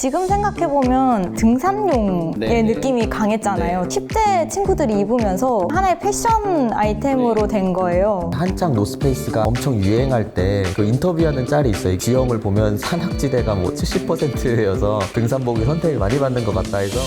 지금 생각해보면 등산용의 네. 느낌이 강했잖아요. 네. 10대 친구들이 입으면서 하나의 패션 아이템으로 된 거예요. 한창 노스페이스가 엄청 유행할 때 그 인터뷰하는 짤이 있어요. 지형을 보면 산악지대가 뭐 70%여서 등산복이 선택을 많이 받는 것 같다 해서.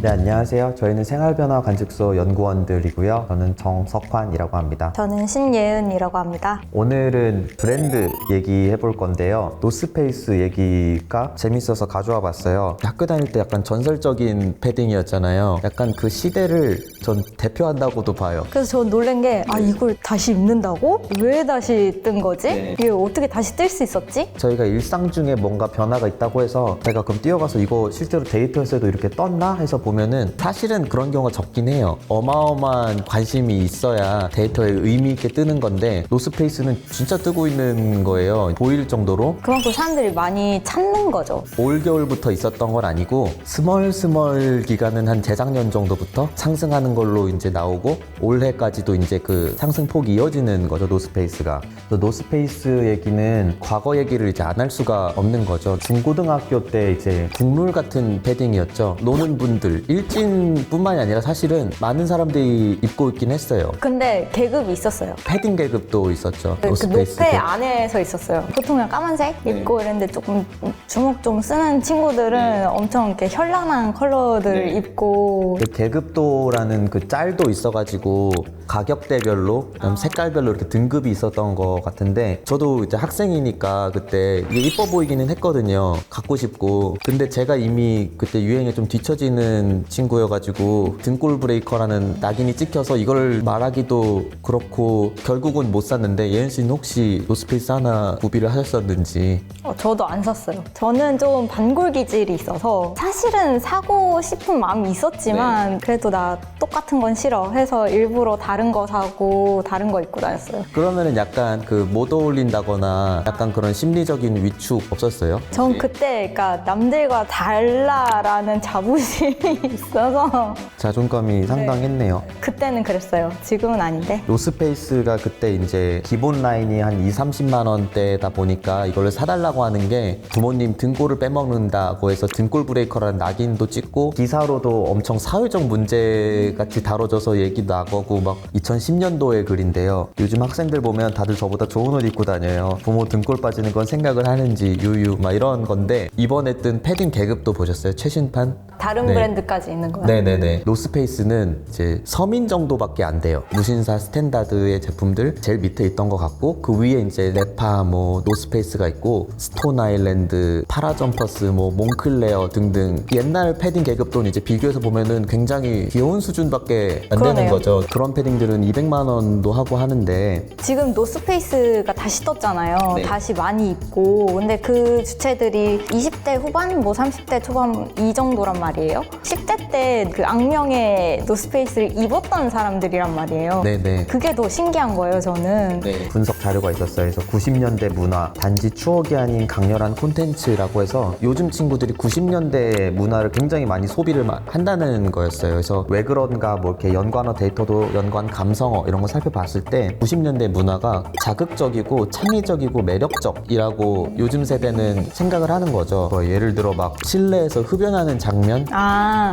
네, 안녕하세요. 저희는 생활변화 관측소 연구원들이고요. 저는 정석환이라고 합니다. 저는 신예은이라고 합니다. 오늘은 브랜드 얘기해 볼 건데요. 노스페이스 얘기가 재밌어서 가져와 봤어요. 학교 다닐 때 약간 전설적인 패딩이었잖아요. 약간 그 시대를 전 대표한다고도 봐요. 그래서 저 놀란 게 이걸 다시 입는다고? 왜 다시 뜬 거지? 네. 이게 어떻게 다시 뜰 수 있었지? 저희가 일상 중에 뭔가 변화가 있다고 해서 제가 그럼 뛰어가서 이거 실제로 데이터에서도 이렇게 떴나 해서 보면은 사실은 그런 경우가 적긴 해요. 어마어마한 관심이 있어야 데이터에 의미 있게 뜨는 건데 노스페이스는 진짜 뜨고 있는 거예요. 보일 정도로. 그만큼 사람들이 많이 찾는 거죠. 올겨울부터 있었던 건 아니고 스멀스멀 기간은 한 재작년 정도부터 상승하는 걸로 이제 나오고 올해까지도 이제 그 상승폭이 이어지는 거죠, 노스페이스가. 그래서 노스페이스 얘기는 과거 얘기를 이제 안 할 수가 없는 거죠. 중고등학교 때 이제 국룰 같은 패딩이었죠. 노는 분들, 일진뿐만이 아니라 사실은 많은 사람들이 입고 있긴 했어요. 근데 계급이 있었어요. 패딩 계급도 있었죠. 그 노스페이스 노페 계급. 안에서 있었어요. 보통 그냥 까만색 네. 입고 이랬는데 조금 주먹 좀 쓰는 친구들은 엄청 이렇게 현란한 컬러들 입고 그 계급도라는 그 짤도 있어가지고 가격대별로 색깔별로 이렇게 등급이 있었던 것 같은데 저도 이제 학생이니까 그때 이게 이뻐 보이기는 했거든요. 갖고 싶고. 근데 제가 이미 그때 유행에 좀 뒤처지는 친구여가지고 등골 브레이커라는 낙인이 찍혀서 이걸 말하기도 그렇고 결국은 못 샀는데 예은 씨는 혹시 노스페이스 하나 구비를 하셨었는지? 저도 안 샀어요. 저는 좀 반골 기질이 있어서 사실은 사고 싶은 마음이 있었지만 그래도 나 똑같은 건 싫어 해서 일부러 다른 거 사고 다른 거 입고 다녔어요. 그러면은 약간 그 못 어울린다거나 약간 그런 심리적인 위축 없었어요? 전 그때 그러니까 남들과 달라라는 자부심이 있어서 자존감이 상당했네요. 그때는 그랬어요. 지금은 아닌데. 노스페이스가 그때 이제 기본 라인이 한 20-30만 원대다 보니까 이걸 사달라고 하는 게 부모님 등골을 빼먹는다고 해서 등골 브레이커라는 낙인도 찍고 기사로도 엄청 사회적 문제 같이 다뤄져서 얘기도 나가고 막 2010년도의 글인데요. 요즘 학생들 보면 다들 저보다 좋은 옷 입고 다녀요. 부모 등골 빠지는 건 생각을 하는지 유유 막 이런 건데 이번에 뜬 패딩 계급도 보셨어요? 최신판? 다른 네. 브랜드까지 있는 거예요. 네네네. 노스페이스는 이제 서민 정도밖에 안 돼요. 무신사 스탠다드의 제품들 제일 밑에 있던 것 같고 그 위에 이제 레파, 뭐 노스페이스가 있고 스톤 아일랜드, 파라점퍼스, 뭐 몽클레어 등등 옛날 패딩 계급도는 이제 비교해서 보면은 굉장히 귀여운 수준밖에 안 되는 그러네요. 거죠. 그런 패딩들은 200만 원도 하고 하는데 지금 노스페이스가 다시 떴잖아요. 네. 다시 많이 입고. 근데 그 주체들이 20대 후반, 뭐 30대 초반 이 정도란 말이에요. 10대 때 그 악명의 노스페이스를 입었던 사람들이란 말이에요. 네네. 그게 더 신기한 거예요, 저는. 분석 자료가 있었어요. 그래서 90년대 문화, 단지 추억이 아닌 강렬한 콘텐츠라고 해서 요즘 친구들이 90년대 문화를 굉장히 많이 소비를 한다는 거였어요. 그래서 왜 그런가 뭐 이렇게 연관어 데이터도 연관 감성어 이런 거 살펴봤을 때 90년대 문화가 자극적이고 창의적이고 매력적이라고 요즘 세대는 생각을 하는 거죠. 뭐 예를 들어 막 실내에서 흡연하는 장면,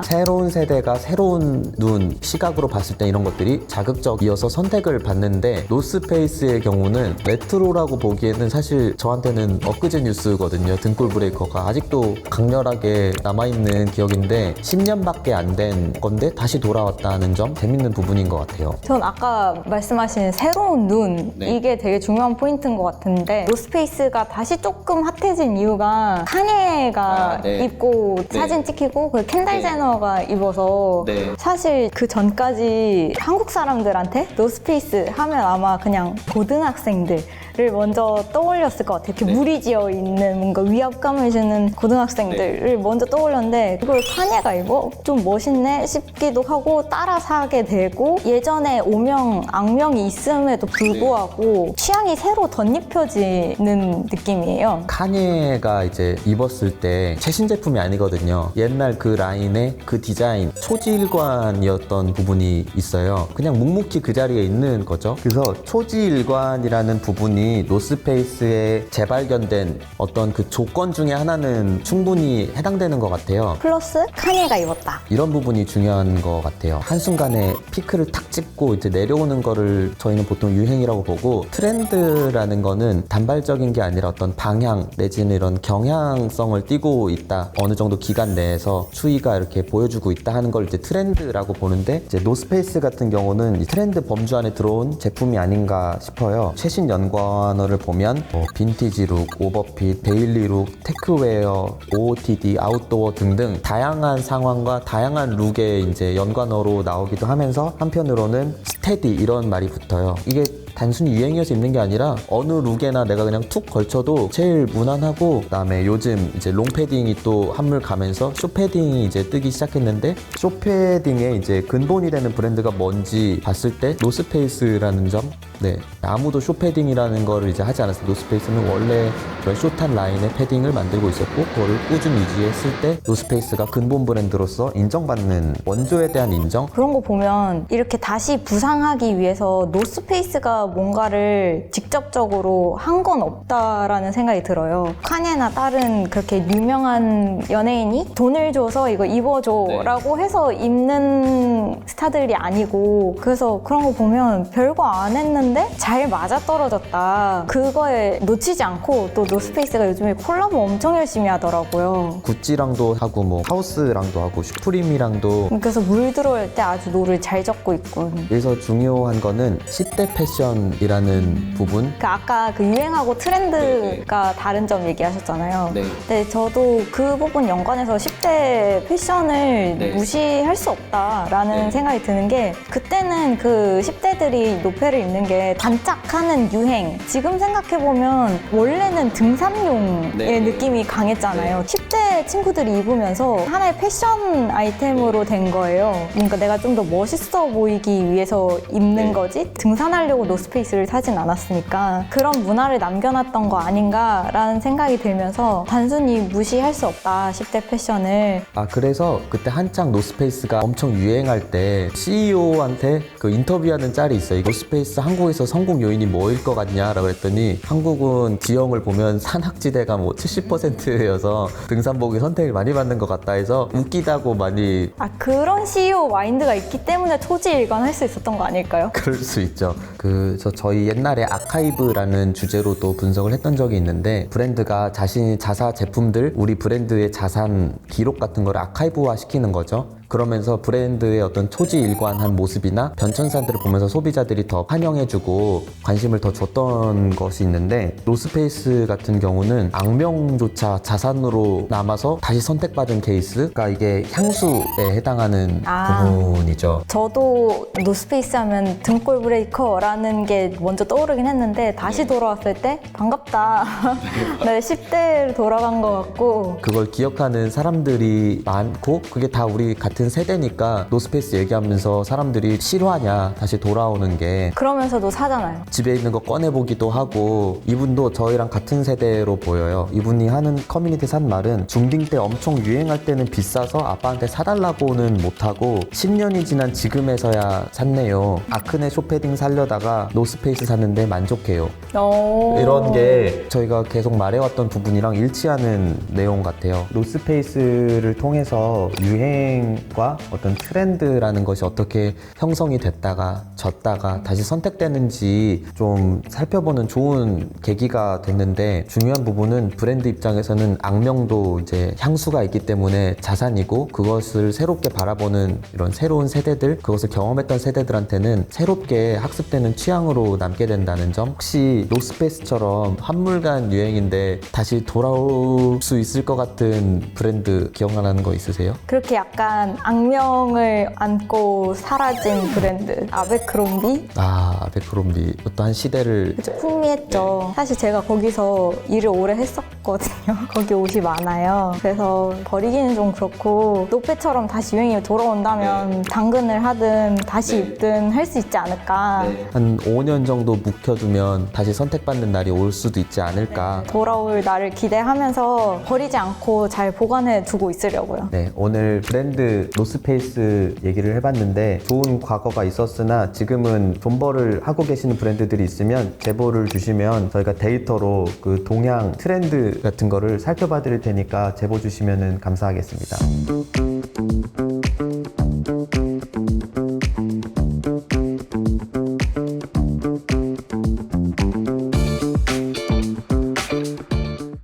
새로운 세대가 새로운 눈, 시각으로 봤을 때 이런 것들이 자극적이어서 선택을 받는데 노스페이스의 경우는 레트로라고 보기에는 사실 저한테는 엊그제 뉴스거든요. 등골 브레이커가 아직도 강렬하게 남아있는 기억인데 10년밖에 안 된 건데 다시 돌아왔다는 점 재밌는 부분인 것 같아요. 전 아까 말씀하신 새로운 눈 이게 되게 중요한 포인트인 것 같은데 노스페이스가 다시 조금 핫해진 이유가 카니에가 입고 사진 찍히고 그 켄달 제너가 입어서 사실 그 전까지 한국 사람들한테 노스페이스 하면 아마 그냥 고등학생들 를 먼저 떠올렸을 것 같아요. 이렇게 무리지어 있는 뭔가 위압감을 주는 고등학생들을 먼저 떠올렸는데 그걸 카니에가 입어? 좀 멋있네 싶기도 하고 따라 사게 되고 예전에 오명, 악명이 있음에도 불구하고 취향이 새로 덧입혀지는 느낌이에요. 카니에가 이제 입었을 때 최신 제품이 아니거든요. 옛날 그 라인의 그 디자인, 초지일관이었던 부분이 있어요. 그냥 묵묵히 그 자리에 있는 거죠. 그래서 초지일관이라는 부분이 부분이 노스페이스에 재발견된 어떤 그 조건 중에 하나는 충분히 해당되는 것 같아요. 플러스 카니에가 입었다. 이런 부분이 중요한 것 같아요. 한순간에 피크를 탁 찍고 이제 내려오는 거를 저희는 보통 유행이라고 보고, 트렌드라는 거는 단발적인 게 아니라 어떤 방향 내지는 이런 경향성을 띠고 있다. 어느 정도 기간 내에서 추이가 이렇게 보여주고 있다 하는 걸 이제 트렌드라고 보는데, 이제 노스페이스 같은 경우는 이 트렌드 범주 안에 들어온 제품이 아닌가 싶어요. 최신 연관어를 보면 빈티지 룩, 오버핏, 데일리 룩, 테크웨어, OOTD, 아웃도어 등등 다양한 상황과 다양한 룩의 이제 연관어로 나오기도 하면서, 한편으로는 스테디 이런 말이 붙어요. 이게 단순히 유행이어서 입는 게 아니라 어느 룩에나 내가 그냥 툭 걸쳐도 제일 무난하고, 그다음에 요즘 이제 롱패딩이 또 한물 가면서 쇼패딩이 이제 뜨기 시작했는데, 쇼패딩의 이제 근본이 되는 브랜드가 뭔지 봤을 때 노스페이스라는 점. 네, 아무도 쇼패딩이라는 거를 이제 하지 않았어요. 노스페이스는 원래 그런 숏한 라인의 패딩을 만들고 있었고, 그거를 꾸준히 유지했을 때 노스페이스가 근본 브랜드로서 인정받는, 원조에 대한 인정. 그런 거 보면 이렇게 다시 부상하기 위해서 노스페이스가 뭔가를 직접적으로 한 건 없다라는 생각이 들어요. 카니에나 다른 그렇게 유명한 연예인이 돈을 줘서 이거 입어줘 라고 해서 입는 스타들이 아니고, 그래서 그런 거 보면 별거 안 했는데 잘 맞아떨어졌다. 그거에 놓치지 않고 또 노스페이스가 요즘에 콜라보 엄청 열심히 하더라고요. 구찌랑도 하고 뭐 하우스랑도 하고 슈프림이랑도. 그래서 물 들어올 때 아주 노를 잘 젓고 있군. 여기서 중요한 거는 10대 패션이라는 부분. 아까 그 유행하고 트렌드가 다른 점 얘기하셨잖아요. 네. 근데 저도 그 부분 연관해서 10대 패션을 무시할 수 없다라는 생각이 드는 게, 그때는 그 10대들이 노페를 입는 게 반짝하는 유행. 지금 생각해보면 원래는 등산용의 느낌이 강했잖아요. 10대 친구들이 입으면서 하나의 패션 아이템으로 된 거예요. 그러니까 내가 좀 더 멋있어 보이기 위해서 입는 거지, 등산하려고 노스페이스를 사진 않았으니까 그런 문화를 남겨놨던 거 아닌가라는 생각이 들면서 단순히 무시할 수 없다, 10대 패션을. 그래서 그때 한창 노스페이스가 엄청 유행할 때 CEO한테 그 인터뷰하는 짤이 있어요. 노스페이스 한국에서 성공 요인이 뭐일 것 같냐라고 했더니, 한국은 지형을 보면 산악지대가 뭐 70%여서 등산복이 선택을 많이 받는 것 같다 해서 웃기다고 많이. 그런 CEO 마인드가 있기 때문에 토지일관할 수 있었던 거 아닐까요? 그럴 수 있죠. 저희 옛날에 아카이브라는 주제로도 분석을 했던 적이 있는데, 브랜드가 자신이 자사 제품들, 우리 브랜드의 자산 기록 같은 걸 아카이브화 시키는 거죠. 그러면서 브랜드의 어떤 초지일관한 모습이나 변천사들을 보면서 소비자들이 더 환영해주고 관심을 더 줬던 것이 있는데, 노스페이스 같은 경우는 악명조차 자산으로 남아서 다시 선택받은 케이스가 이게 향수에 해당하는 부분이죠. 저도 노스페이스 하면 등골 브레이커라는 게 먼저 떠오르긴 했는데, 다시 돌아왔을 때 반갑다. 네, 10대로 돌아간 것 같고. 그걸 기억하는 사람들이 많고, 그게 다 우리 같은 세대니까 노스페이스 얘기하면서 사람들이 실화냐, 다시 돌아오는 게. 그러면서도 사잖아요. 집에 있는 거 꺼내보기도 하고. 이분도 저희랑 같은 세대로 보여요. 이분이 하는 커뮤니티에서 한 말은, 중딩 때 엄청 유행할 때는 비싸서 아빠한테 사달라고는 못하고 10년이 지난 지금에서야 샀네요. 아크네 쇼패딩 사려다가 노스페이스 샀는데 만족해요. 이런 게 저희가 계속 말해왔던 부분이랑 일치하는 내용 같아요. 노스페이스를 통해서 유행과 어떤 트렌드라는 것이 어떻게 형성이 됐다가 졌다가 다시 선택되는지 좀 살펴보는 좋은 계기가 됐는데, 중요한 부분은 브랜드 입장에서는 악명도 이제 향수가 있기 때문에 자산이고, 그것을 새롭게 바라보는 이런 새로운 세대들, 그것을 경험했던 세대들한테는 새롭게 학습되는 취향으로 남게 된다는 점. 혹시 노스페이스처럼 한물간 유행인데 다시 돌아올 수 있을 것 같은 브랜드 기억나는 거 있으세요? 그렇게 약간 악명을 안고 사라진 브랜드, 아베크롬비? 아베크롬비. 또 한 시대를. 그쵸, 풍미했죠. 사실 제가 거기서 일을 오래 했었거든요. 거기 옷이 많아요. 그래서 버리기는 좀 그렇고, 노페처럼 다시 유행이 돌아온다면 당근을 하든 다시 입든 할 수 있지 않을까. 한 5년 정도 묵혀두면 다시 선택받는 날이 올 수도 있지 않을까. 돌아올 날을 기대하면서 버리지 않고 잘 보관해 두고 있으려고요. 네, 오늘 브랜드 노스페이스 얘기를 해봤는데, 좋은 과거가 있었으나 지금 지금은 존버를 하고 계시는 브랜드들이 있으면 제보를 주시면 저희가 데이터로 그 동향 트렌드 같은 거를 살펴봐 드릴 테니까 제보 주시면 감사하겠습니다.